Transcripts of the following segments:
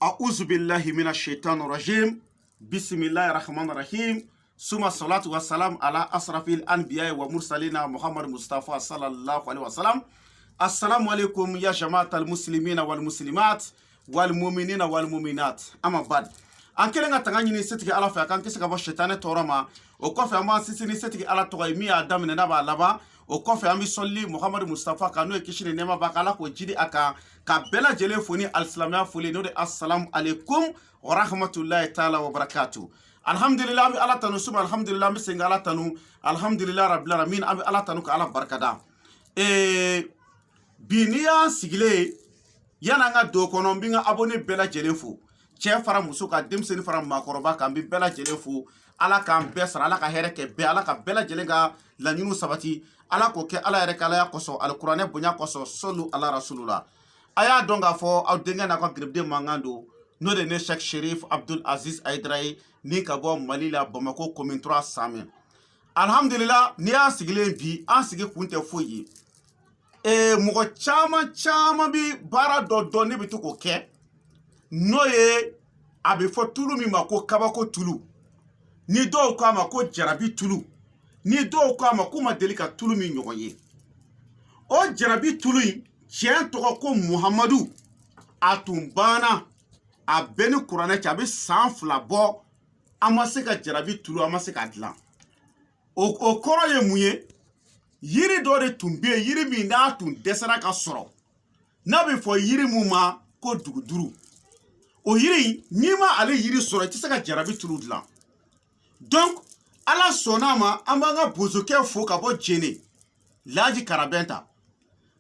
A'udhu billahi minash shaitanir rajim. Bismillahir rahmanir rahim. Suma salatu wassalam ala asrafil anbiya wa mursalina Muhammad Mustafa sallallahu alaihi wasallam. Assalamu alaikum ya jama'atal muslimina wal muslimat wal mu'minina wal mu'minat. Amma bad. An kelen ka tanga ɲini setigi ala fɛ kan kisi ka bɔ shetane tɔɔrɔ ma o kɔfɛ an b'an sinsin ni setigi ala tɔgɔ ye min y'a daminɛ n'a b'a laban o kɔfɛ an bɛ sɔlili Muhammad Mustafa kan n'o ye kisi ni nɛɛma b'a kan ala k'o jidi a kan ka bɛɛ lajɛlen fo ni alisilamɛya foli n'o de assalamu alaikum wa rahmatulahi taala wa barakatuh. Alhamdulillah an bɛ ala tanu suma alhamdulillah an bɛ segin ka ala tanu alhamdulillah rabbil alamin an bɛ ala tanu ka ala barikada. Bi n'i y'an sigilen yan'an ka don o kɔnɔ n bɛ n ka abonné bɛɛ lajɛlen fo. Cɛ fara muso ka denmisɛnnin fara maakɔrɔba kan bɛ bɛɛ lajɛlen fo ala k'an bɛɛ sara ala ka hɛrɛ kɛ bɛɛ ala ka bɛɛ lajɛlen ka laɲiniw sabati ala k'o kɛ ala yɛrɛ ka alaya kosɔn alikuranɛ bonya kosɔn sɔlu ala rasulula a y'a dɔn k'a fɔ aw denkɛ n'a ka gɛrɛbuden mankan don n'o de ne Sheikh Sherif Abdul Aziz Aidara ye ni ka bɔ Mali la Bamako commune 3 Samɛ alhamdulillah ni y'an sigilen bi an sigi kun tɛ foyi ye mɔgɔ caman bi baara dɔ dɔn ne bɛ to k'o kɛ n'o ye a bɛ fɔ tulu min ma ko kabako tulu ni dɔw k'a ma ko jarabi tulu ni dɔw k'a ma k'u ma deli ka tulu min ɲɔgɔn ye o jarabi tulu in tiɲɛ tɔgɔ ko Muhamadu a tun banna a bɛɛ ni kuranɛ cɛ a bɛ san 2 bɔ an ma se ka jarabi tulu an ma se k'a dilan o kɔrɔ ye mun ye yiri dɔ de tun bɛ yen yiri min n'a tun dɛsɛra ka sɔrɔ n'a bɛ fɔ yiri mun ma ko duguduru o yiri n'i ma ale yiri sɔrɔ i tɛ se ka jarabi tulu dilan donc ala sɔnna ma an b'an ka bozokɛ fo ka bɔ Jene Laji Karabɛnta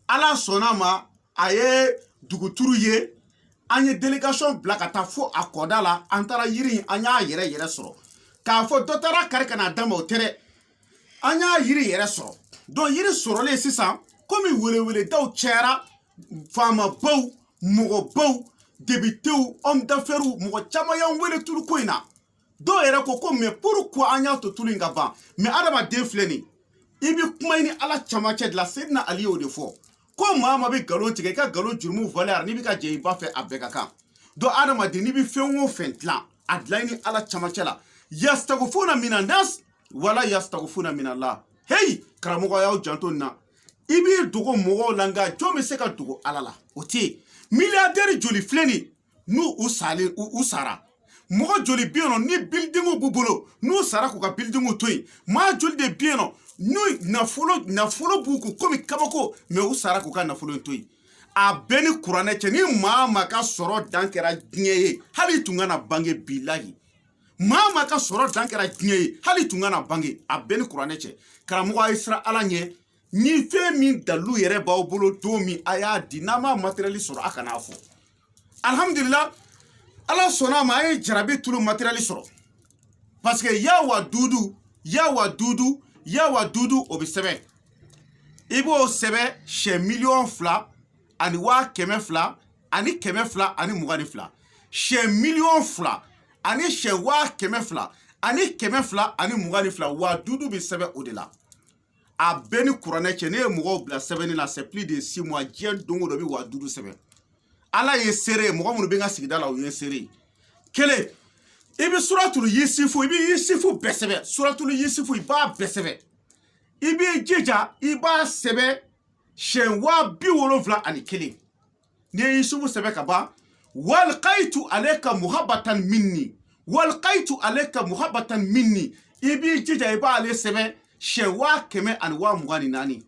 ala sɔnna ma a ye duguturu ye an ye délégation bila ka taa fo a kɔda la an taara yiri an y'a yɛrɛ sɔrɔ k'a fɔ dɔ taara kari ka n'a d'a ma o tɛ dɛ an y'a yiri yɛrɛ sɔrɔ donc yiri sɔrɔlen sisan komi weleweledaw cayara faamabaw mɔgɔbaw députéw homme d'affaires mɔgɔ caman y'an wele tulu ko in na dɔw yɛrɛ ko mais pourquoi an y'a to tulu in ka ban mais adamaden filɛ nin i bɛ kuma ni ala camancɛ de la Seydina Ali y'o de fɔ ko maa ma bɛ nkalon tigɛ i ka nkalon jurumu valeur n'i bɛ ka jɛ i ba fɛ a bɛɛ ka kan donc adamaden n'i bɛ fɛn o fɛn dilan a dilan ni ala camancɛ la yastagfuna minan nas wala yastagfuna minallah hey karamɔgɔ y'aw janto nin na i b'i dogo mɔgɔw la nka jɔn bɛ se ka dogo ala la o tɛ yen milliardaire joli filɛ nin n'u u sara mɔgɔ joli bɛ yen nɔ ni buildingu b'u bolo n'u sara k'u ka buildingu to yen maa joli de bɛ yen nɔ n'u nafolo b'u kun komi kabako mais u sara k'u ka nafolo to yen a bɛɛ ni kuranɛ cɛ ni maa ma ka sɔrɔ dan kɛra diɲɛ ye hali tun kana bange bilahi maa ma ka sɔrɔ dan kɛra diɲɛ ye hali tun kana bange a bɛɛ ni kuranɛ cɛ karamɔgɔ a ye siran ala ɲɛ ni fɛn min dalu yɛrɛ b'aw bolo don min a y'a di n'a ma matériel sɔrɔ a kana fɔ alhamdulillah ala sɔnna ma a ye jarabi tulu matériel sɔrɔ parce que yawa dudu o bɛ sɛbɛn i b'o sɛbɛn sɛ miliyɔn 2 ani 200,000 ani 200,000 ani 22 sɛ miliyɔn 2 ani sɛ 200,000 ani 200,000 ani 22 wa dudu bɛ sɛbɛn o de la a bɛɛ ni kuranɛ cɛ ne ye mɔgɔw bila sɛbɛnni la c'est plus de 6 mois diɲɛ don o don bɛ wa dudu sɛbɛn ala ye seere mɔgɔ minnu bɛ n ka sigida la o ye seere kelen i bɛ suratul Yusufu i bɛ Yusufu bɛɛ sɛbɛn suratul Yusufu i b'a bɛɛ sɛbɛn i b'i jija i b'a sɛbɛn siyɛn 71 n'i ye Yusufu sɛbɛn ka ban walqaitu alayka muhabbatan minni i b'i jija i b'ale sɛbɛn siyɛn 124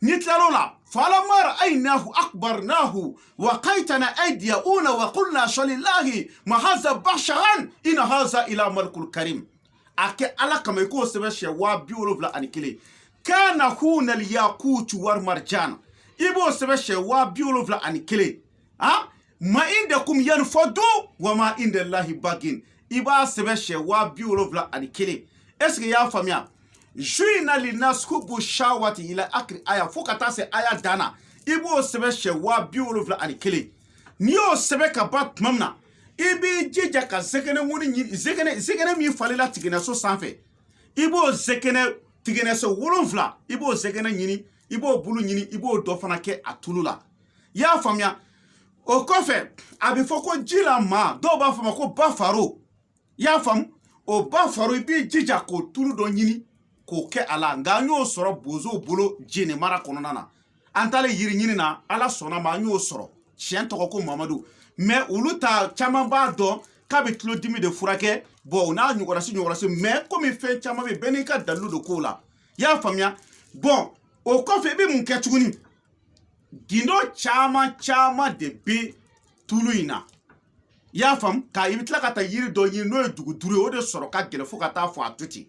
ni tilal'o la falamma ra'aynahu akbarnahu wa qaitana aydiyuna wa qulna shalillahi ma hadha basharan in hadha ila malikul karim a kɛ ala kama i k'o sɛbɛn siyɛn 71 kana huna al-yaqut war marjan i b'o sɛbɛn siyɛn 71 ma indakum yanfadu wa ma indallahi bagin i b'a sɛbɛn siyɛn 71 est-ce que y'a faamuya juina linas hubu shawati ila akri aya fo ka taa se aya dana i b'o sɛbɛn siyɛn 71 n'i y'o sɛbɛn ka ban tuma min na i b'i jija ka zɛgɛnɛ min falela tigɛnɛso sanfɛ i b'o tigɛnɛso 7 i b'o zɛgɛnɛ ɲini i b'o bulu ɲini i b'o dɔ fana kɛ a tulu la i y'a faamuya o kɔfɛ a bɛ fɔ ko ji la maa dɔw b'a fɔ ma ko ba faro i y'a faamu o ba faro i b'i jija k'o tulu dɔ ɲini k'o kɛ a la nka an y'o sɔrɔ bozow bolo jeni mara kɔnɔna na an taalen yiri ɲini na ala sɔnna ma an y'o sɔrɔ tiɲɛ tɔgɔ ko mamadu mɛ olu ta caman b'a dɔn k'a bɛ tulodimi de furakɛ bɔn o n'a ɲɔgɔnasi mɛ komi fɛn caman bɛ bɛɛ n'i ka dalilu de k'o la i y'a faamuya bɔn o kɔfɛ i bɛ mun kɛ tuguni gindo caman de bɛ tulu in na i y'a faamu ka i bɛ tila ka taa yiri dɔ ɲini n'o ye duguduru ye o de sɔrɔ ka gɛlɛn fo ka taa fɔ a to ten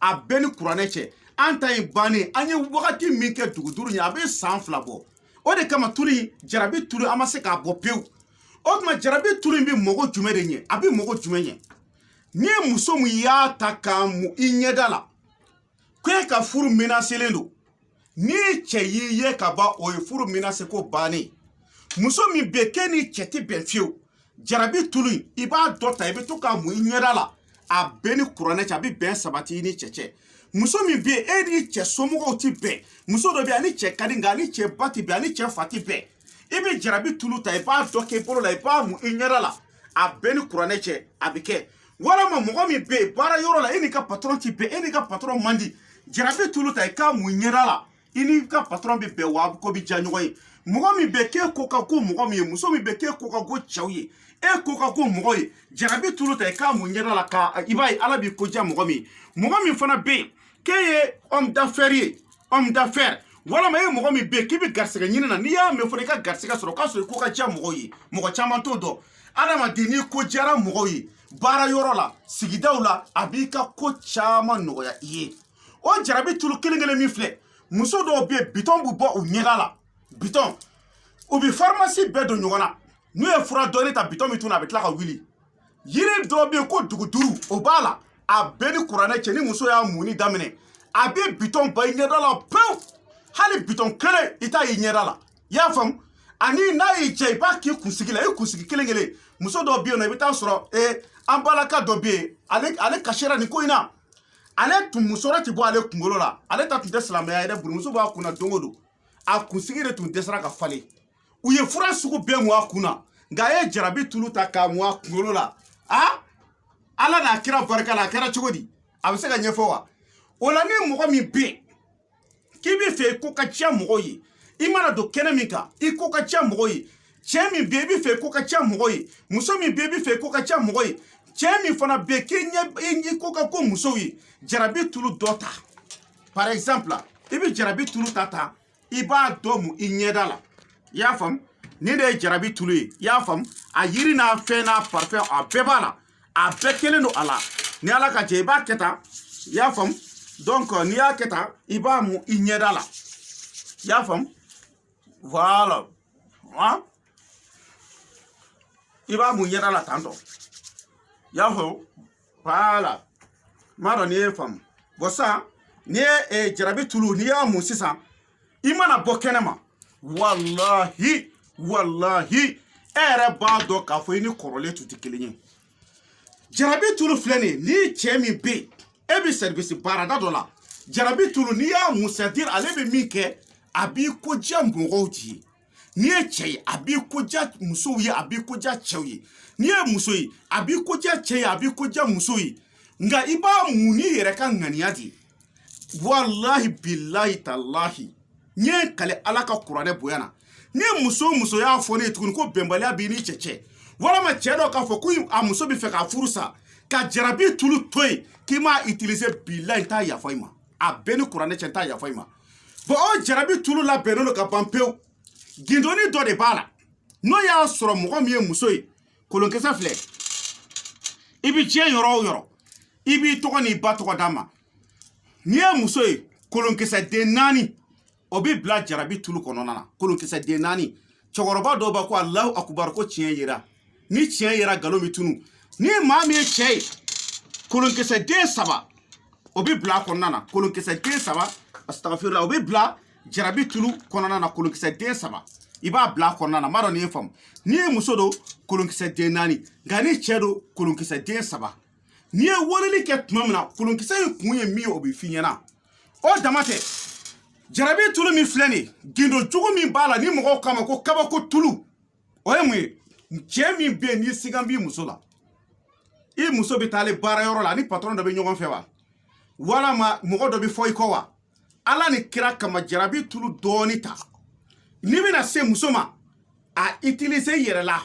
a bɛɛ ni kuranɛ cɛ an ta in bannen an ye wagati min kɛ duguduru ye a bɛ san 2 bɔ o de kama tulu in jarabi tulu an ma se k'a bɔ pewu o tuma jarabi tulu in bɛ mɔgɔ jumɛn de ɲɛ a bɛ mɔgɔ jumɛn ɲɛ ni muso min y'a ta k'a mu i ɲɛda la ko e ka furu menacelen don ni cɛ y'i ye ka ban o ye furu menace ko bannen muso min bɛ k'e ni cɛ tɛ bɛn fiyewu jarabi tulu in i b'a dɔ ta i bɛ to k'a mu i ɲɛda la a bɛɛ ni kuranɛ cɛ a bɛ bɛn sabati i ni cɛ cɛ muso min bɛ e ni cɛ somɔgɔw tɛ bɛn muso dɔ bɛ ani cɛ ka di nka ani cɛ ba tɛ bɛn ani cɛ fa tɛ bɛn i bɛ jarabi tulu ta i b'a dɔ kɛ i bolo la i b'a mu i ɲɛda la a bɛɛ ni kuranɛ cɛ a bɛ kɛ walama mɔgɔ min bɛ yen baara yɔrɔ la e ni ka patron tɛ bɛn e ni ka patron man di jarabi tulu ta i k'a mu i ɲɛda la i ni ka patron bɛ bɛn wa ko bɛ diya ɲɔgɔn ye mɔgɔ min bɛ k'e ko ka go mɔgɔ min ye muso min bɛ k'e ko ka go cɛw ye e ko ka go mɔgɔ ye jarabi tulu ta i k'a mu ɲɛda la ka i b'a ye ala b'i ko diya mɔgɔ min fana bɛ yen k'e ye homme d'affaires ye homme d'affaires walama e mɔgɔ min bɛ yen k'i bɛ garisɛgɛ ɲini na n'i y'a mɛn fɔlɔ i ka garisɛgɛ sɔrɔ k'a sɔrɔ i ko ka diya mɔgɔw ye mɔgɔ caman t'o dɔn adamaden n'i ko diyara mɔgɔw ye baara yɔrɔ la sigidaw la a b'i ka ko caman nɔgɔya i ye o jarabi tulu kelen min filɛ muso dɔw bɛ yen bitɔn bɛ bɔ u ɲɛda la bitɔn u bɛ pharmacie bɛɛ don ɲɔgɔn na n'u ye fura dɔɔni ta bitɔn min tun na a bɛ tila ka wuli yiri dɔw bɛ yen ko duguduru o b'a la a bɛɛ ni kuranɛ cɛ ni muso y'a muni daminɛ a bɛ bitɔn ba i ɲɛda la pewu hali bitɔn kelen i t'a ye ɲɛda la i y'a faamu ani n'a y'i diya i b'a k'i kunsigi la i kunsigi kelen muso dɔw bɛ yen nɔ i bɛ taa sɔrɔ an balaka dɔ bɛ yen ale kasira nin ko in na ale tun musɔrɔ tɛ bɔ ale kunkolo la ale ta tun tɛ silamɛya ye dɛ burumuso b'a kunna don o don a kunsigi de tun dɛsɛra ka falen u ye fura sugu bɛɛ mu a kunna nka a ye jarabi tulu ta k'a mu a kunkolo la ala n'a kira barika la a kɛra cogo di a bɛ se ka ɲɛfɔ wa o la ni mɔgɔ min bɛ yen k'i bɛ fɛ i ko ka diya mɔgɔw ye i mana don kɛnɛ min kan i ko ka diya mɔgɔw ye cɛ min bɛ yen i bɛ fɛ i ko ka diya mɔgɔw ye muso min bɛ yen i bɛ fɛ i ko ka diya mɔgɔw ye cɛ min fana bɛ yen k'i ko ka ko musow ye jarabi tulu dɔ ta par exemple i bɛ jarabi tulu ta i b'a dɔ mu i ɲɛda la i y'a faamu ni de ye jarabi tulu ye i y'a faamu a yiri n'a fɛn n'a parfɛn a bɛɛ b'a la a bɛɛ kelen don a la ni ala ka jɛ i b'a kɛ tan i y'a faamu donc n'i y'a kɛ tan i b'a mu i ɲɛda la i y'a faamu voilà i b'a mu ɲɛda la tan tɔ i y'a faamu voilà m'a dɔn n'i ye faamu bon sisan n'i ye jarabi tulu n'i y'a mu sisan i mana bɔ kɛnɛ ma wallahi e yɛrɛ b'a dɔn k'a fɔ i ni kɔrɔlen tun tɛ kelen ye jarabi tulu filɛ nin ye ni cɛ min bɛ yen e bɛ service baarada dɔ la jarabi tulu n'i y'a mu c'est à dire ale bɛ min kɛ a b'i ko diya mɔgɔw de ye n'i ye cɛ ye a b'i ko diya musow ye a b'i ko diya cɛw ye n'i ye muso ye a b'i ko diya cɛ ye a b'i ko diya muso ye nka i b'a mu n'i yɛrɛ ka ŋaniya de ye wallahi billahi talahi n ye kale ala ka kuranɛ bonya na ni muso y'a fɔ ne ye tuguni ko bɛnbaliya b'i ni cɛ cɛ walama cɛ dɔ k'a fɔ ko a muso bɛ fɛ k'a furu sa ka jarabi tulu to yen k'i m'a utiliser billahi n t'a yafa i ma a bɛɛ ni kuranɛ cɛ n t'a yafa i ma bon o jarabi tulu labɛnnen don ka ban pewu gindoni dɔ de b'a la n'o y'a sɔrɔ mɔgɔ min ye muso ye kolonkisɛ filɛ i bɛ diɲɛ yɔrɔ o yɔrɔ i b'i tɔgɔ n'i ba tɔgɔ d'a ma n'i ye muso ye kolonkisɛ den 4 o bɛ bila jarabi tulu kɔnɔna na kolonkisɛ den 4 cɛkɔrɔba dɔw b'a ko alahu akubar ko tiɲɛ yera ni tiɲɛ yera nkalon bɛ tunu ni maa min ye cɛ ye kolonkisɛ den 3 o bɛ bila a kɔnɔna na kolonkisɛ den 3 astagfirullah o bɛ bila jarabi tulu kɔnɔna na kolonkisɛ den 3 i b'a bila a kɔnɔna na m'a dɔn n'i ye faamu n'i ye muso don kolonkisɛ den 4 nka ni cɛ don kolonkisɛ den 3 n'i ye weleli kɛ tuma min na kolonkisɛ in kun ye min ye o bɛ f'i ɲɛna o dama tɛ jarabi tulu min filɛ nin ye gindo jugu min b'a la ni mɔgɔw k'a ma ko kabako tulu o ye mun ye cɛ min bɛ yen n'i sigan b'i muso la i muso bɛ taa ale baarayɔrɔ la ni patron dɔ bɛ ɲɔgɔn fɛ wa walama mɔgɔ dɔ bɛ fɔ i kɔ wa ala ni kira kama jarabi tulu dɔɔni ta n'i bɛna se muso ma a utiliser i yɛrɛ la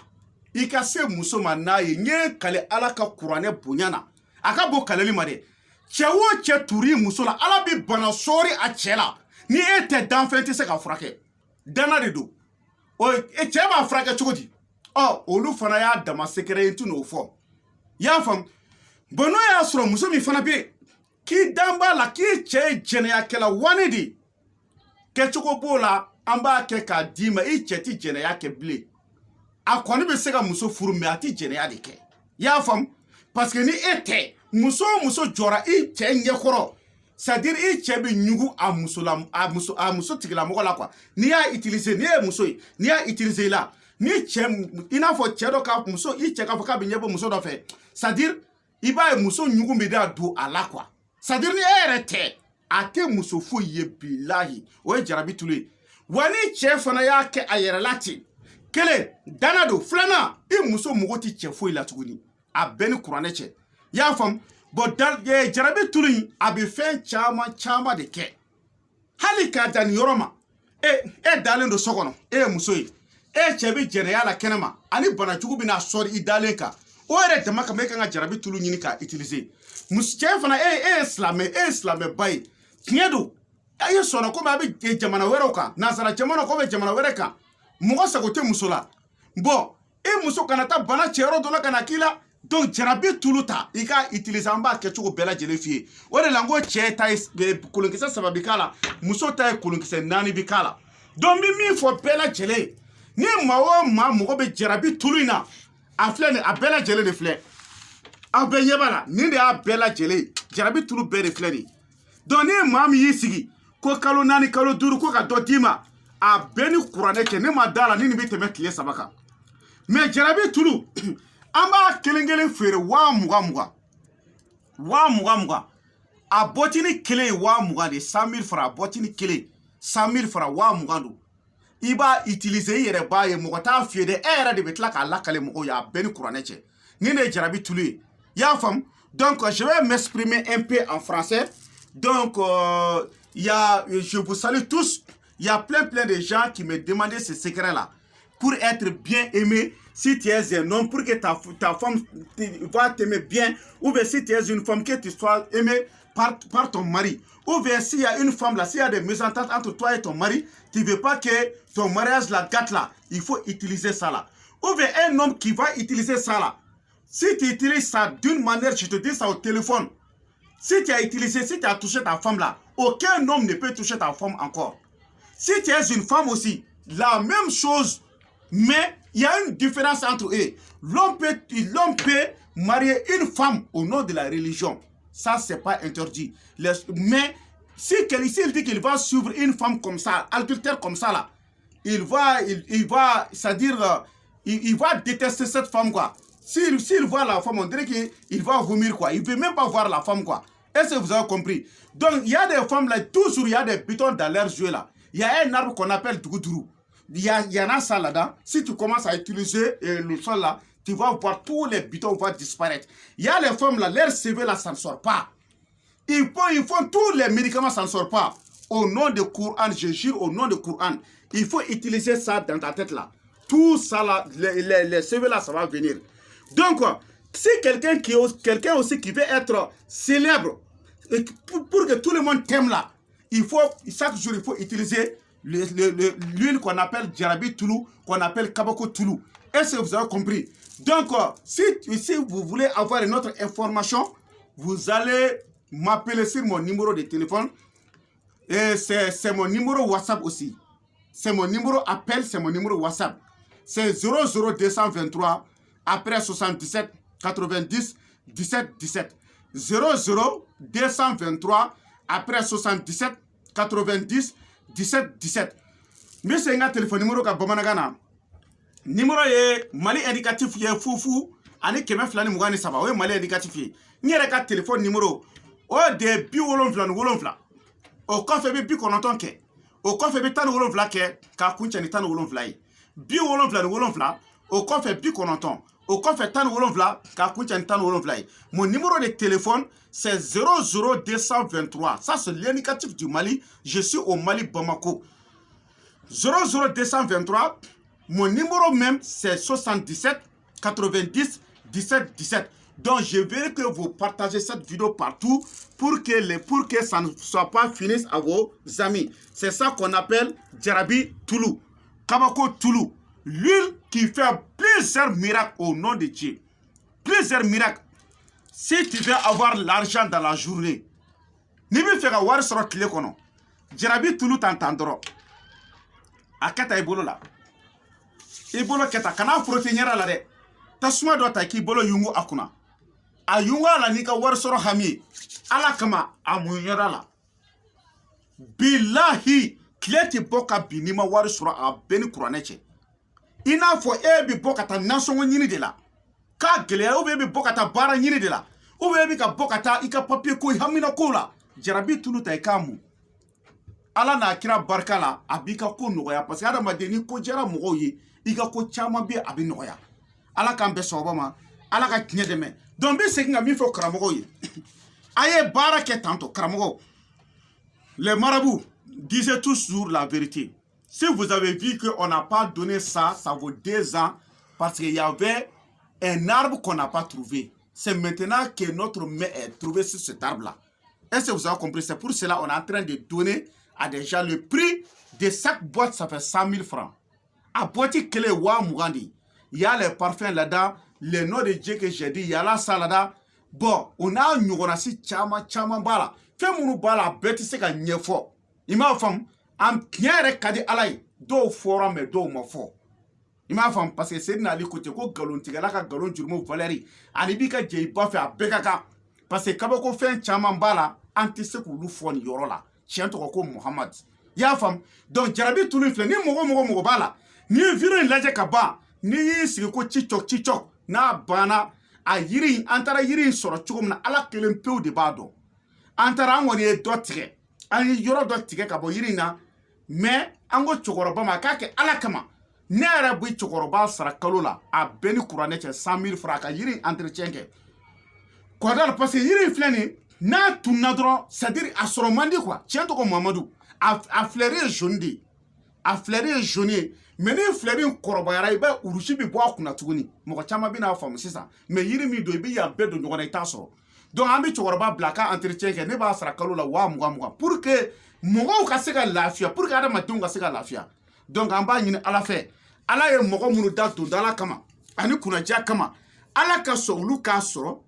i ka se muso ma n'a ye n ye kale ala ka kuranɛ bonya na a ka bɔ kaleli ma dɛ cɛ o cɛ turi muso la ala bɛ bana sɔɔri a cɛ la ni e tɛ danfɛn tɛ se ka furakɛ dana de don cɛ b'a furakɛ cogo di olu fana y'a dama sekɛrɛ ye n tɛ n'o fɔ y'a faamu bon n'o y'a sɔrɔ muso min fana bɛ yen k'i dan b'a la k'i cɛ ye jɛnɛyakɛla wani de kɛcogo b'o la an b'a kɛ k'a d'i ma i cɛ tɛ jɛnɛya kɛ bilen a kɔni bɛ se ka muso furu mɛ a tɛ jɛnɛya de kɛ y'a faamu parce que ni e tɛ muso o muso jɔra i cɛ ɲɛkɔrɔ c'est-à-dire i cɛ bɛ ɲugu a muso tigilamɔgɔ la quoi n'i y'a utiliser n'i ye muso ye n'i y'a utiliser i la ni cɛ i n'a fɔ cɛ dɔ ka muso i cɛ k'a fɔ k'a bɛ ɲɛbɔ muso dɔ fɛ c'est-à-dire i b'a ye muso ɲugu bɛ da don a la quoi c'est-à-dire ni e yɛrɛ tɛ a tɛ muso foyi ye bilahi o ye jarabi tulu ye wa ni cɛ fana y'a kɛ a yɛrɛ la ten kelen dana don filanan i muso mago tɛ cɛ foyi la tuguni a bɛɛ ni kuranɛ cɛ i y'a faamu bon jarabi tulu in a bɛ fɛn caman caman de kɛ hali k'a dan nin yɔrɔ ma e dalen don so kɔnɔ e ye muso ye e cɛ bɛ jɛnɛya la kɛnɛ ma ani banajugu bɛna sɔri i dalen kan o yɛrɛ dama kama e kan ka jarabi tulu ɲini k'a utiliser cɛ fana e ye silamɛba ye tiɲɛ don a ye sɔnna komi a bɛ jamana wɛrɛw kan nanzara jamana ko bɛ jamana wɛrɛ kan mɔgɔ sago tɛ muso la bon e muso kana taa bana cɛyɔrɔ dɔ la ka na k'i la donc jarabi tulu ta i ka utiliser an b'a kɛcogo bɛɛ lajɛlen f'i ye o de la n ko cɛ ta ye kolonkisɛ 3 bi k'a la muso ta ye kolonkisɛ 4 bi k'a la donc n bɛ min fɔ bɛɛ lajɛlen ni maa o maa mɔgɔ bɛ jarabi tulu in na a filɛ nin a bɛɛ lajɛlen de filɛ aw bɛɛ ɲɛ b'a la nin de y'a bɛɛ lajɛlen jarabi tulu bɛɛ de filɛ nin donc ni maa min y'i sigi ko kalo 4 kalo 5 ko ka dɔ d'i ma a bɛɛ ni kuranɛ cɛ ne ma da la ni nin bɛ tɛmɛ tile 3 kan mais jarabi tulu an b'a kelen kelen feere 20,000 20,000 a bɔtini kelen ye 20,000 de 100,000 francs a bɔtini kelen 100,000 francs 20,000 don i b'a utiliser i yɛrɛ b'a ye mɔgɔ t'a fiyɛ dɛ e yɛrɛ de bɛ tila k'a lakale mɔgɔw ye a bɛɛ ni kuranɛ cɛ ni ne ye jarabi tulu ye i y'a faamu donc je vais m'exprimer un peu en français donc je vous salue tous il y a plein de gens qui me demandaient ces secrets là pour être bien aimé. Si tu es un homme, pour que ta femme va t'aimer bien, ou bien si tu es une femme, que tu sois aimé par ton mari. Ou bien s'il y a une femme là, s'il y a des mésententes entre toi et ton mari, tu ne veux pas que ton mariage la gâte là, il faut utiliser ça là. Ou bien un homme qui va utiliser ça là. Si tu utilises ça d'une manière, je te dis ça au téléphone. Si tu as touché ta femme là, aucun homme ne peut toucher ta femme encore. Si tu es une femme aussi, la même chose, mais il y a une différence entre eux. L'homme peut marier une femme au nom de la religion. Ça, c'est pas interdit. Mais s'il dit qu'il va suivre une femme comme ça, adultère comme ça, là, il va c'est-à-dire, il va détester cette femme, quoi. S'il voit la femme, on dirait qu'il va vomir, quoi. Il ne peut même pas voir la femme, quoi. Est-ce que vous avez compris? Donc, il y a des femmes, là, toujours, il y a des pitons dans leurs yeux, là. Il y a un arbre qu'on appelle Dougoudrou. Il y en a ça là-dedans. Si tu commences à utiliser le sol là, tu vas voir tous les bitons vont disparaître. Il y a les femmes là, leur CV là, ça ne sort pas. Ils font tous les médicaments, ça ne sort pas. Au nom de Coran, je jure, au nom de Coran, il faut utiliser ça dans ta tête là. Tout ça là, les CV là, ça va venir. Donc, si quelqu'un aussi qui veut être célèbre, pour que tout le monde t'aime là, chaque jour, il faut utiliser l'huile qu'on appelle Jarabi Tulu, qu'on appelle Kabako Tulu. Est-ce que vous avez compris? Donc, si vous voulez avoir une autre information, vous allez m'appeler sur mon numéro de téléphone. Et c'est mon numéro WhatsApp aussi. C'est mon numéro appel, c'est mon numéro WhatsApp. C'est 00223 après 77 90 17 17. 00223 après 77 90 17 17. Monsieur nga téléphone numéro ka bamanagana. Numéro ye Mali indicatif ye fufu ani keme flani mugani saba. O ye Mali indicatif ye. Nyere ka téléphone numéro o de bi wolonfla. O kofe bi kononton ke. O kofe bi tan wolonfla ke ka kuncha ni tan wolonfla ye. bi wolonfila ni wolonfila o kɔfɛ bi kɔnɔntɔn o kɔfɛ tan ni wolonfila k'a kun cɛ ni tan ni wolonfila ye mon numéro de téléphone c'est 00223 ça c'est l'indicatif du Mali je suis au Mali Bamako 00223 mon numéro même c'est 77 90 17 17 donc je veux que vous partagez cette vidéo partout pour que ça ne soit pas fini à vos amis. C'est ça qu'on appelle Jarabi Toulou. Kabako Toulou. L'huile qui fait plusieurs miracles au nom de Dieu. Plusieurs miracles. Si tu veux avoir l'argent dans la journée, ni bi feka wari sɔrɔ tile kɔnɔ Jarabi Toulou t'entendra. A kɛta i bolo la. I bolo kɛta kana frotter ɲɛda la dɛ. Tasuma dɔ ta k'i bolo yungu a kunna. A yungu a la n'i ka wari sɔrɔ hami ye. Ala kama a mun ɲɛda la. Bilahi tile ti bɔ ka bin n'i ma wari sɔrɔ a bɛɛ ni kuranɛ cɛ. I n'a fɔ e bi bɔ ka taa nasɔngɔ ɲini de la. K'a gɛlɛya ou bien e bi bɔ ka taa baara ɲini de la. Ou bien e bi ka bɔ ka taa i ka papier ko hamina ko la. Jarabi Toulou ta i k'a mun. Ala n'a kira barika la a b'i ka ko nɔgɔya parce que adamaden ni ko jɛra mɔgɔw ye i ka ko caman bɛ a bɛ nɔgɔya. Ala k'an bɛɛ sababa ma Ala ka tiɲɛ dɛmɛ. Donc n bɛ segin ka min fɔ karamɔgɔw ye. A ye baara kɛ tantɔ karamɔgɔw. Les marabouts disaient toujours la vérité. Si vous avez vu qu'on n'a pas donné ça, ça vaut 2 ans parce qu'il y avait un arbre qu'on n'a pas trouvé. C'est maintenant que notre main est trouvée sur cet arbre-là. Est-ce que vous avez compris? C'est pour cela qu'on est en train de donner à des gens le prix de chaque boîte, ça fait 100 000 francs. À boîte clé wa Mougandi. Il y a les parfums là-dedans, les noms de Dieu que j'ai dit, il y a la salade. Bon, on a un nyogonasi chama bala. Fait mon bala bête c'est qu'un nyefo. Il m'a fait un knyere kadi alay. Do fora mais do ma fo. Il m'a fait parce que c'est n'ali côté ko galon tigala ka galon jurmo Valérie. Ani ka jey ba fait a bekaka. Parce que kabako fait chama bala anti se ko lu fo ni yorola. Chien to ko Muhammad. Ya fam. Donc Jarabi Toulou fle ni mogo bala. Ni vire laje ka ba. Ni sigi ko chichok na bana a yiri antara yiri soro chugum na ala kelen peu de bado antara ngoni e dotige ani yoro dotige ka bo yiri na mais ango chogoroba ma ka ke ala kama ne ara bu chogoroba sara kalola a beni kurane che 100 000 francs ka yiri entretien ke ko dal parce que yiri fleni na tunna dro c'est-à-dire a soro mandi quoi tient ko Mamadou a fleurir jondi a fleurir jaune mais ni fleurir korobayara iba urushi bi bo akuna tuguni mo chama bi na fam sisa mais yiri mi do bi ya bedo nyogona itaso donc ambi choroba blaka entretien ke ne ba sara kalola wa muga pour que mogo ka se ka lafia pour que adama dun ka se ka lafia donc amba nyini ala fe ala ye mogo munu da to dala kama ani kuna ja kama ala ka so lu ka soro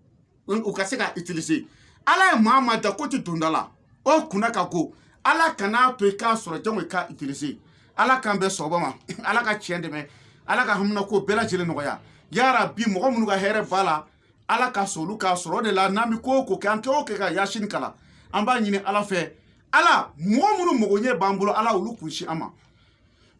o ka se ka utiliser ala ye Muhammad da ko ti dundala o kuna ka go ala kana to ka soro jango ka utiliser ala kan bɛ sobama ala ka tiɲɛ dɛmɛ ala ka hamna ko bɛɛ lajɛlen nɔgɔya ya rabbi mɔgɔ minnu ka hɛrɛ bala ala ka solu ka sɔrɔ de la n'an bɛ ko kɛ an kɛ o kɛ ka yasin kala an b'a ɲini ala fɛ ala mɔgɔ minnu mago ɲɛ b'an bolo ala olu kunsi an ma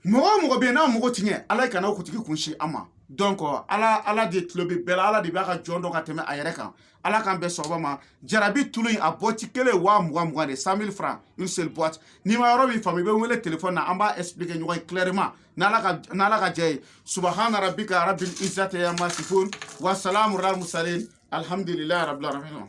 mɔgɔ bɛ yen n'a mago tiɲɛ ala kana o kutigi kunsi an ma donc ala de tulo bɛ bɛɛ la ala de b'a ka jɔn dɔn ka tɛmɛ a yɛrɛ kan ala k'an bɛɛ sababa ma Jarabi Toulou a boîte kelen wa mugan de 100 000 francs une seule boîte ni ma yɔrɔ min faamu i bɛ wele téléphone na an b'a expliquer ɲɔgɔn ye clairement n'ala ka jɛ ye subhana rabbika rabbil izzati amma yasifun wa salamun alal mursalin alhamdulillahi rabbil alamin